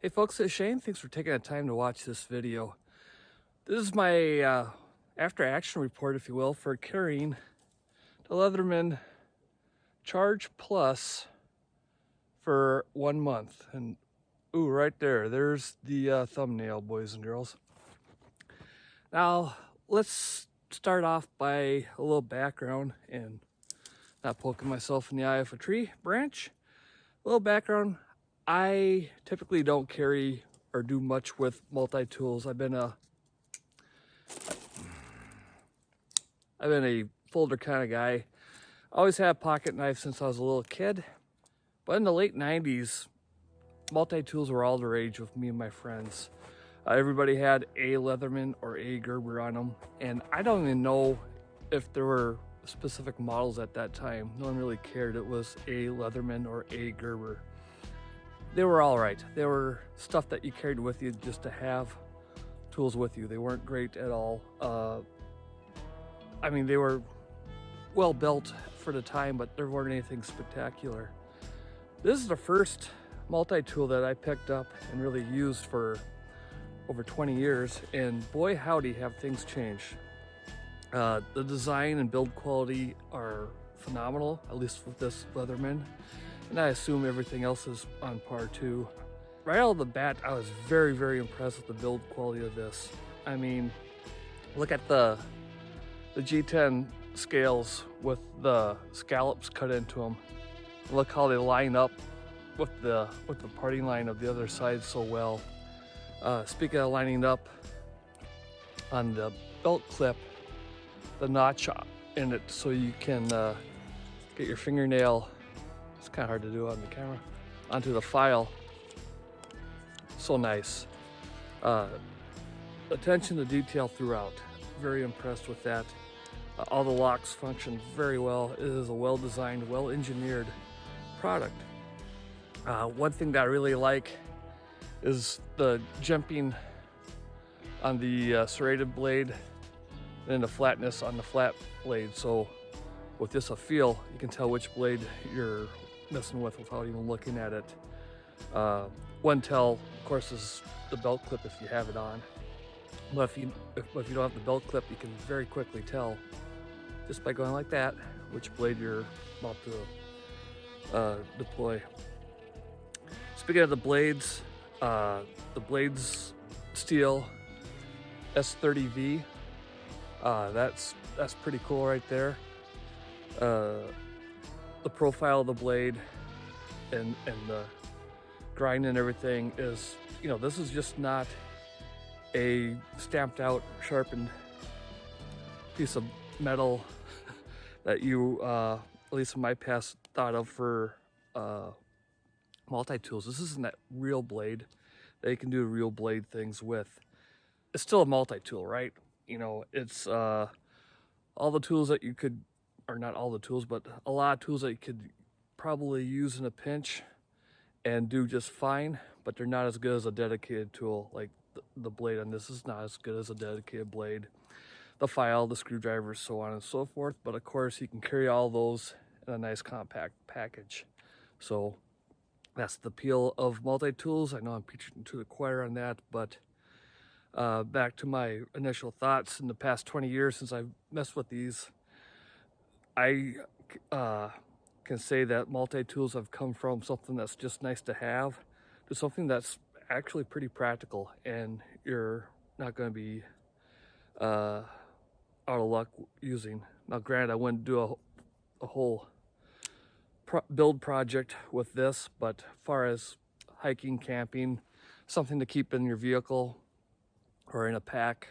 Hey folks, it's Shane. Thanks for taking the time to watch this video. This is my after action report, if you will, for carrying the Leatherman Charge Plus for 1 month. And ooh, right there's the thumbnail, boys and girls. Now, let's start off by a little background and not poking myself in the eye of a tree branch. A little background. I typically don't carry or do much with multi-tools. I've been a folder kind of guy. I always had pocket knives since I was a little kid. But in the late 90s, multi-tools were all the rage with me and my friends. Everybody had a Leatherman or a Gerber on them. And I don't even know if there were specific models at that time. No one really cared. It was a Leatherman or a Gerber. They were all right. They were stuff that you carried with you just to have tools with you. They weren't great at all. I mean, they were well built for the time, but there weren't anything spectacular. This is the first multi-tool that I picked up and really used for over 20 years, and boy howdy have things changed. The design and build quality are phenomenal, at least with this Leatherman. And I assume everything else is on par too. Right out of the bat, I was very, very impressed with the build quality of this. I mean, look at the G10 scales with the scallops cut into them. Look how they line up with the parting line of the other side so well. Speaking of lining up, on the belt clip, the notch in it so you can get your fingernail. It's kind of hard to do on the camera. Onto the file. So nice. Attention to detail throughout. Very impressed with that. All the locks function very well. It is a well-designed, well-engineered product. One thing that I really like is the jimping on the serrated blade and the flatness on the flat blade. So with this a feel, you can tell which blade you're messing with without even looking at it. One tell, of course, is the belt clip if you have it on. But if you don't have the belt clip, you can very quickly tell just by going like that which blade you're about to deploy. Speaking of the blades steel S30V. That's pretty cool right there. The profile of the blade and the grind and everything is, you know, this is just not a stamped out, sharpened piece of metal that you, at least in my past, thought of for multi-tools. This isn't that real blade that you can do real blade things with. It's still a multi-tool, right? You know, it's all the tools that you could, or not all the tools, but a lot of tools that you could probably use in a pinch and do just fine, but they're not as good as a dedicated tool. Like the blade on this is not as good as a dedicated blade. The file, the screwdrivers, so on and so forth. But of course, you can carry all those in a nice compact package. So that's the appeal of multi-tools. I know I'm preaching to the choir on that, but back to my initial thoughts. In the past 20 years since I've messed with these, I can say that multi-tools have come from something that's just nice to have to something that's actually pretty practical, and you're not going to be out of luck using. Now granted, I wouldn't do a whole build project with this, but as far as hiking, camping, something to keep in your vehicle or in a pack,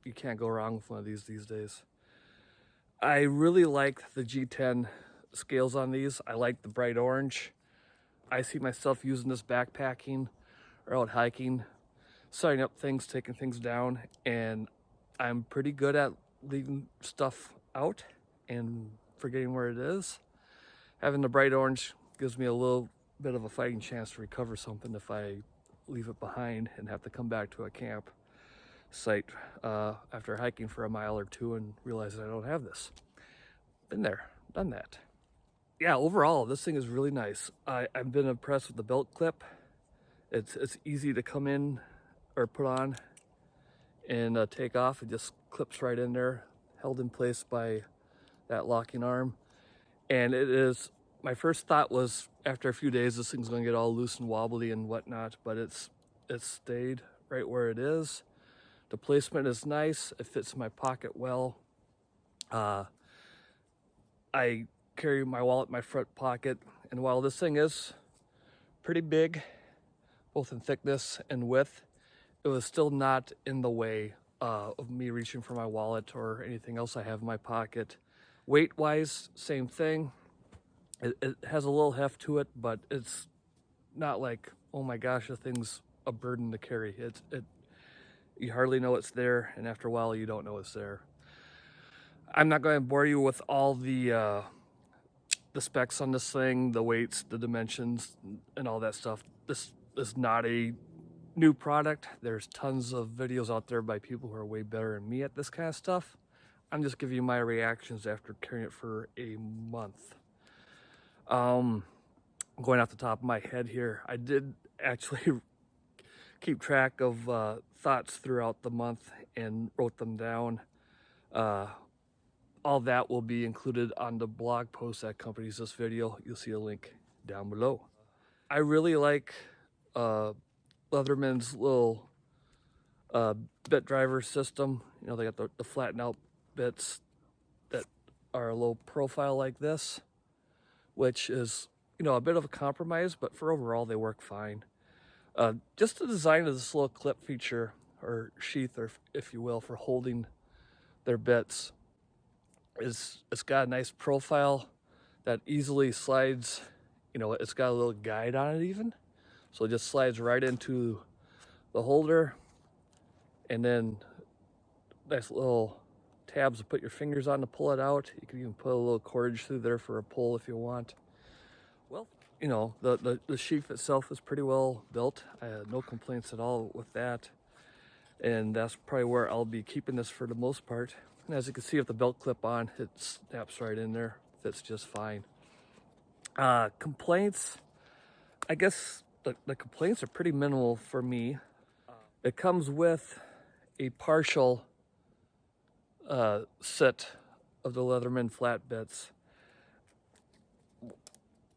you can't go wrong with one of these days. I really like the G10 scales on these. I like the bright orange. I see myself using this backpacking or out hiking, setting up things, taking things down, and I'm pretty good at leaving stuff out and forgetting where it is. Having the bright orange gives me a little bit of a fighting chance to recover something if I leave it behind and have to come back to a camp site after hiking for a mile or two and realize that I don't have this. Been there, done that. Yeah, overall, this thing is really nice. I've been impressed with the belt clip. It's easy to come in or put on and take off. It just clips right in there, held in place by that locking arm. And it is, my first thought was after a few days this thing's gonna get all loose and wobbly and whatnot, but it's stayed right where it is. The placement is nice. It fits in my pocket well. I carry my wallet in my front pocket, and while this thing is pretty big, both in thickness and width, it was still not in the way of me reaching for my wallet or anything else I have in my pocket. Weight-wise, same thing. It has a little heft to it, but it's not like, oh my gosh, the thing's a burden to carry. You hardly know it's there, and after a while, you don't know it's there. I'm not going to bore you with all the specs on this thing, the weights, the dimensions, and all that stuff. This is not a new product. There's tons of videos out there by people who are way better than me at this kind of stuff. I'm just giving you my reactions after carrying it for a month. Going off the top of my head here, I did actually keep track of thoughts throughout the month and wrote them down. All that will be included on the blog post that accompanies this video. You'll see a link down below. I really like Leatherman's little bit driver system. You know, they got the flattened out bits that are a low profile like this, which is, you know, a bit of a compromise, but for overall they work fine. Just the design of this little clip feature or sheath, or if you will, for holding their bits it's got a nice profile that easily slides. You know, it's got a little guide on it even, so it just slides right into the holder, and then nice little tabs to put your fingers on to pull it out. You can even put a little cordage through there for a pull if you want. Well, you know, the sheath itself is pretty well built. I had no complaints at all with that, and that's probably where I'll be keeping this for the most part. And as you can see with the belt clip on, it snaps right in there, fits just fine. Complaints, I guess the complaints are pretty minimal for me. It comes with a partial set of the Leatherman flat bits.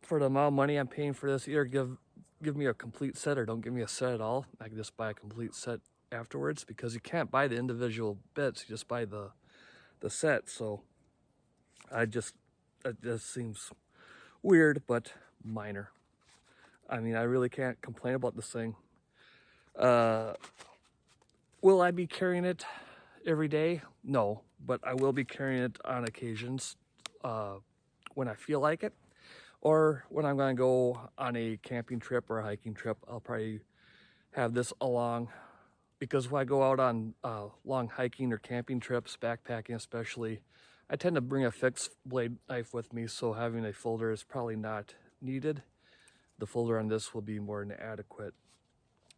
For the amount of money I'm paying for this, either give me a complete set or don't give me a set at all. I can just buy a complete set afterwards, because you can't buy the individual bits, you just buy the set. So it just seems weird, but minor. I mean, I really can't complain about this thing. Will I be carrying it every day? No, but I will be carrying it on occasions when I feel like it, or when I'm going to go on a camping trip or a hiking trip. I'll probably have this along, because when I go out on long hiking or camping trips, backpacking especially, I tend to bring a fixed blade knife with me, so having a folder is probably not needed. The folder on this will be more than adequate.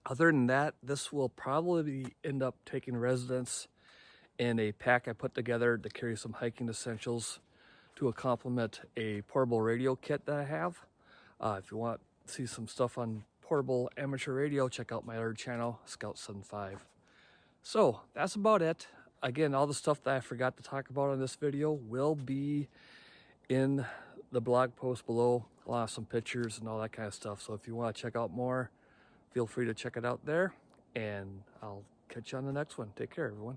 Other than that, this will probably end up taking residence in a pack I put together to carry some hiking essentials to complement a portable radio kit that I have. If you want to see some stuff on portable amateur radio, check out my other channel, Scout75. So that's about it. Again, all the stuff that I forgot to talk about in this video will be in the blog post below, along with some pictures and all that kind of stuff. So if you want to check out more, feel free to check it out there, and I'll catch you on the next one. Take care, everyone.